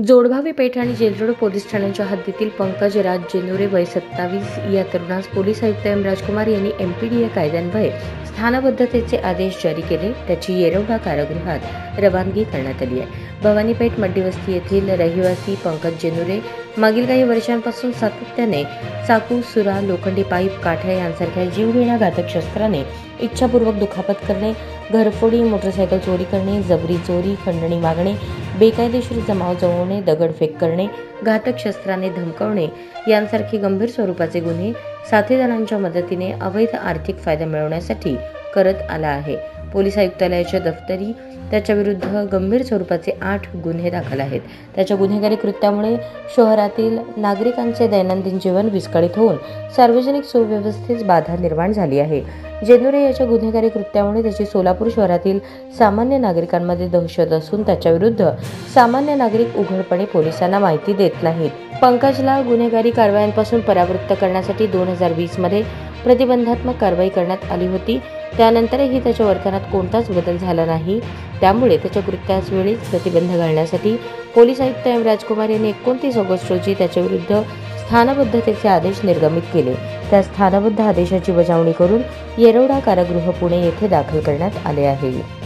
जोडभावी पेठ आणि Jail Road police ठाण्यांच्या हद्दीतील पंकज राज जेनुरे वय 27 या तरुणास पोलीस आयुक्त एम राजकुमार यांनी एमपीडीए कायद्यान्वये स्थानबद्धतेचे आदेश जारी केले. त्याची येरवडा कारागृहात रवानगी करण्यात आली आहे. भवानीपेठ मड्डीवस्ती येथील रहिवासी पंकज जेनुरे मागील काही वर्षांपासून सातत्याने चाकू, सुरा, लोखंडी पाईप, काठ्या यांसारख्या जीवघेण्या घातक शस्त्राने इच्छापूर्वक दुखापत करणे, घरफोडी, मोटरसायकल चोरी करणे, जबरी चोरी, खंडणी मागणे, बेकायदेशीर जमाव जमवणे, दगडफेक करणे, घातक शस्त्राने धमकावणे यांसारखे गंभीर स्वरूपाचे गुन्हे साथीदारांच्या मदतीने अवैध आर्थिक फायदा मिळवण्यासाठी करत आला आहे. पोलीस आयुक्तालयाच्या दफ्तरी त्याच्याविरुद्ध गंभीर स्वरूपाचे 8 गुन्हे दाखल आहेत. त्याच्या गुन्हेगारी कृत्यामुळे शहरातील नागरिकांचे दैनंदिन जीवन विस्कळीत होऊन सार्वजनिक सुव्यवस्थेस बाधा निर्माण झाली आहे. जेनुरे याच्या गुन्हेगारी कृत्यामुळे त्याची सोलापूर शहरातील सामान्य नागरिकांमध्ये दहशत असून त्याच्याविरुद्ध सामान्य नागरिक उघडपणे पोलिसांना माहिती देत नाहीत. पंकजला गुन्हेगारी कारवायांपासून परावृत्त करण्यासाठी 2020 मध्ये प्रतिबंधात्मक कारवाई करण्यात आली होती. त्यानंतरही त्याच्या वर्तनात कोणताच बदल झाला नाही. त्यामुळे त्याच्या कृत्यास वेळीच प्रतिबंध घालण्यासाठी पोलीस आयुक्त एम राजकुमार यांनी 29 ऑगस्ट रोजी त्याच्याविरुद्ध स्थानबद्धतेचे आदेश निर्गमित केले. त्या स्थानबद्ध आदेशाची बजावणी करून येरवडा कारागृह पुणे येथे दाखल करण्यात आले आहे.